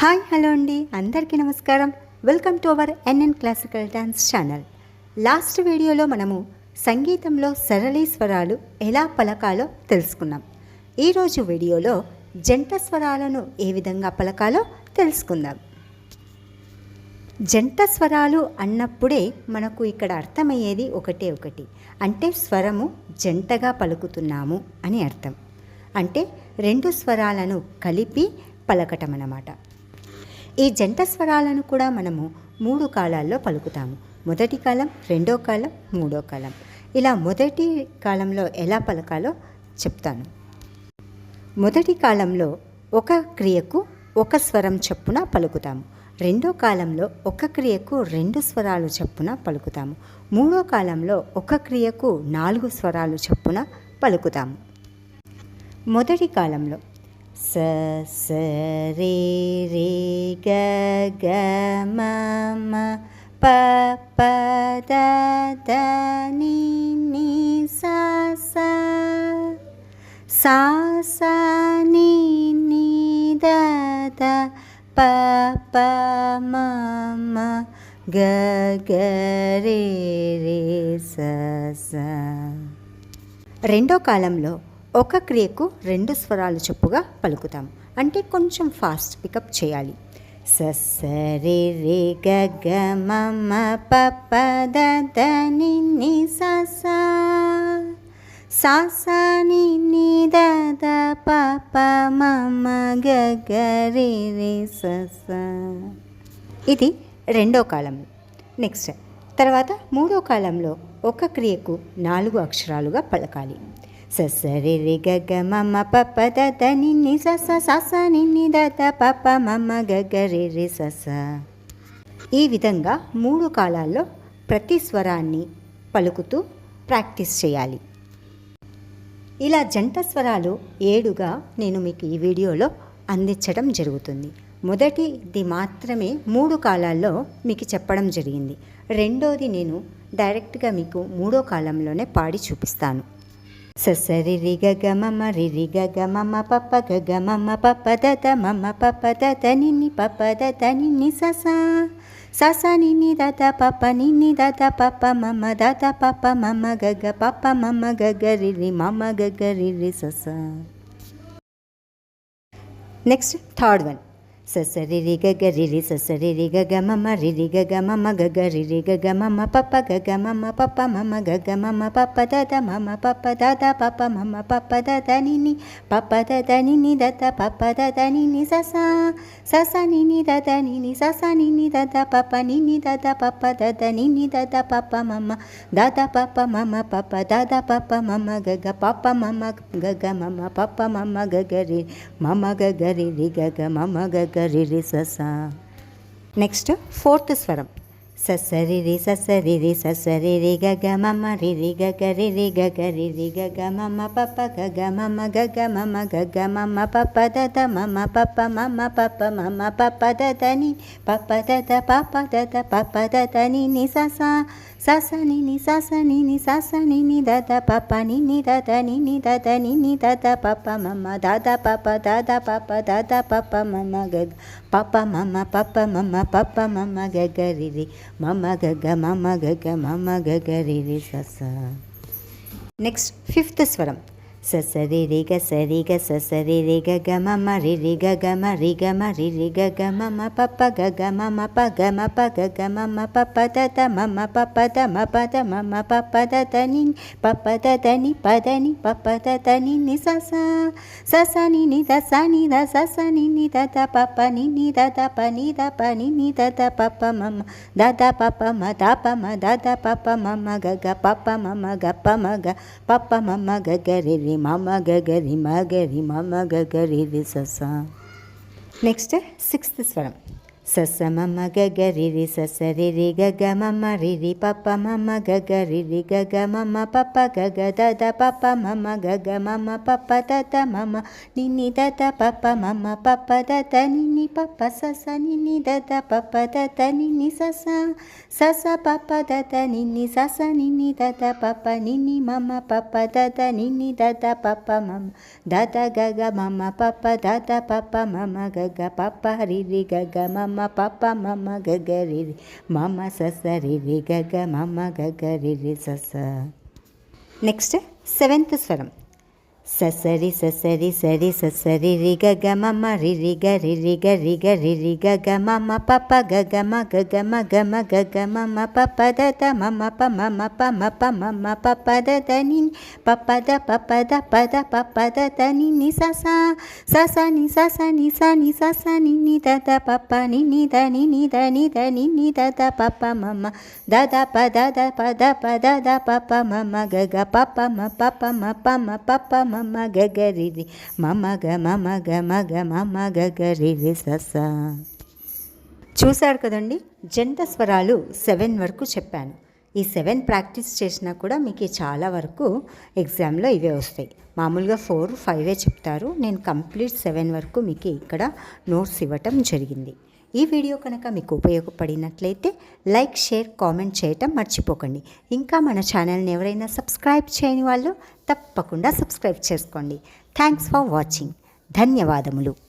Hi hello అండి, అందరికీ నమస్కారం. Welcome to our NN classical dance channel. Last వీడియోలో మనము సంగీతంలో సరళి స్వరాలు ఎలా పలకాలో తెలుసుకున్నాం. ఈరోజు వీడియోలో జంట స్వరాలను ఏ విధంగా పలకాలో తెలుసుకుందాం. జంట స్వరాలు అన్నప్పుడే మనకు ఇక్కడ అర్థమయ్యేది ఒకటి, అంటే స్వరము జంటగా పలుకుతున్నాము అని అర్థం. అంటే రెండు స్వరాలను కలిపి పలకటం అన్నమాట. ఈ జంట స్వరాలను కూడా మనము 3 కాలాల్లో పలుకుతాము. మొదటి కాలం, రెండో కాలం, మూడో కాలం. ఇలా మొదటి కాలంలో ఎలా పలకాలో చెప్తాను. మొదటి కాలంలో ఒక క్రియకు ఒక స్వరం చొప్పున పలుకుతాము. రెండో కాలంలో ఒక క్రియకు 2 స్వరాలు చొప్పున పలుకుతాము. మూడో కాలంలో ఒక క్రియకు 4 స్వరాలు చొప్పున పలుకుతాము. మొదటి కాలంలో స స రే రే గ గ మ మ ప ప ద ద ని ని స స స స ని ని ద ద ప ప మ మ గ గ రే రే స స. రెండో కాలంలో ఒక క్రియకు 2 స్వరాలు చొప్పుగా పలుకుతాము. అంటే కొంచెం ఫాస్ట్ పికప్ చేయాలి. స స రే రే గ గ మ మ ప ప ద ద ని ని స స స స ని ని ద ద ప ప మ మ గ గ రే రే స స. ఇది రెండో కాలంలో. నెక్స్ట్ తర్వాత మూడో కాలంలో ఒక క్రియకు 4 అక్షరాలుగా పలకాలి. స స రే రే గ గ మ మ ప ప ద ద ని ని స స స స ని ని ద ద ప ప మ మ గ గ రే రే స స. ఈ విధంగా 3 కాలాల్లో ప్రతి స్వరాన్ని పలుకుతూ ప్రాక్టీస్ చేయాలి. ఇలా జంట స్వరాలు 7గా నేను మీకు ఈ వీడియోలో అందించడం జరుగుతుంది. మొదటిది మాత్రమే 3 కాలాల్లో మీకు చెప్పడం జరిగింది. రెండోది నేను డైరెక్ట్గా మీకు 3వ కాలంలోనే పాడి చూపిస్తాను. స స రి రి గ గ మ మ రి రి గ గ మ మ ప ప గ గ మ మ ప ప ద ద మ మ ప ప ద ద ని ని ప ప ద ద ని ని స స స స ని ని ద ద ప ప ని ని ద ద ప ప మ మ ద ద ప ప మ మ గ గ ప ప మ మ గ గ రి రి మ మ గ గ రి రి స స. Next third one. స స రి రి గ గ రి రి స స రి రి గ గ మ మ రి రి గ గ మ మ గ గ రి రి గ గ మ మ ప ప గ గ మ మ ప ప మ మ గ గ మ మ ప ప ద ద మ మ ప ప ద ద ప ప మ మ ప ప ద ద ని ని ప ప ద ద ని ని ద ద ప ప ద ద ని ని స స స స ని ని ద ద ని ని స స ని ని ద ద ప ప ని ని ద ద ప ప ద ద ని ని ద ద ప ప మ మ ద ద ప ప మ మ ప ప ద ద ప ప మ మ గ గ ప ప మ మ గ గ మ మ ప ప మ మ గ గ రి మ మ గ గ రి రి గ గ మ మ గ గ రి రి స స. నెక్స్ట్ ఫోర్త్ స్వరం. స స రి రి స స రి రి స స రి రి గ గ మ మ రి రి గ గ రి రి గ గ రి రి గ గ మ మ ప ప గ గ మ మ గ గ మ మ గ గ మ మ ప ప ద ద మ మ ప ప మ మ ప ప మ మ ప ప ద ద ని ప ప ద ద ప ప ద ద ప ప ద ద ని ని స స స స ని ని స స ని ని స స ని ని ద ద ప ప ని ని ద ద ని ని ద ద ని ని ద ద ప ప మ మ ద ద ప ప ద ద ప ప ద ద ప ప మ మ గ గ ప ప మ మ ప ప మ మ ప ప మ మ గ గ రి రి మ మ గ గ మ మ గ గ మ మ గ గ రి రి స స. నెక్స్ట్ ఫిఫ్త్ స్వరం. స స రి రి గ స రి గ స స రి రి గ గ మ మ రి రి గ గ మ రి గ మ రి రి గ గ మ మ ప ప గ గ మ మ ప గ మ ప గ గ మ మ ప ప ద ద మ మ ప ప ద మ ప ద మ మ ప ప ద ద ని ప ప ద ద ని ప ద ని ప ప ద ద ని ని స స స స ని ని ద స ని ద స స ని ని ద ద ప ప ని ని ద ద ప ని ద ప ని ని ద ద ప ప మ మ ద ద ప ప మ ద ప మ ద ద ప ప మ మ గ గ ప ప మ మ గ ప మ గ ప ప మ మ గ గ రి రి మ మ గ గ రి మ గ రి మ మ గ గ రి రి స స. నెక్స్ట్ సిక్స్త్ స్వరం. సస మమ గగ రిరి సస రిరి గగ మమ రిరి పప మమ గగ రిరి గగ మమ పప గగ దద పప మమ గగ మమ పప దద మమ నిని దద పప మమ పప దద నిని పప సస నిని దద పప దద నిని సస సస పప దద నిని సస నిని దద పప నిని మమ పప దద నిని దద పప మమ దద గగ మమ పప దద పప మమ గగ పప రిరి గగ మమ పప మమ గగ రిరి మమ సస రిరి గగ మమ గగ రిరి సస. నెక్స్ట్ సెవెంత్ స్వరం. ససరి ససరి సరి ససరి రి గగ మమ రిరి గ రిరి గ రి గ రిరి గగ మమ పప గగ మ గగ మ గమ గగ మమ పప దద మమ ప మమ ప మ ప మమ పప దద నిని పప ద పప ద పద పప దద నిని సస సస ని సస ని స ని సస నిని దద పప నిని ద నిని ద ని ద నిని దద పప మమ దద ప దద పద పద ద పప మమ గగ పప మ పప మ ప మ పప మమ గగ రిరి మమ గ మమ గ మగ మమ గగ రిరి సస. చూశారు కదండి, జంట స్వరాలు 7 వరకు చెప్పాను. ఈ 7 ప్రాక్టీస్ చేసినా కూడా మీకు చాలా వరకు ఎగ్జామ్లో ఇవే వస్తాయి. మామూలుగా 4, 5 చెప్తారు. నేను కంప్లీట్ 7 వరకు మీకు ఇక్కడ నోట్స్ ఇవ్వటం జరిగింది. ఈ వీడియో కనుక మీకు ఉపయోగపడినట్లయితే లైక్, షేర్, కామెంట్ చేయటం మర్చిపోకండి. ఇంకా మన ఛానల్ని ఎవరైనా సబ్స్క్రైబ్ చేయని వాళ్ళు తప్పకుండా సబ్స్క్రైబ్ చేసుకోండి. Thanks for watching. ధన్యవాదములు.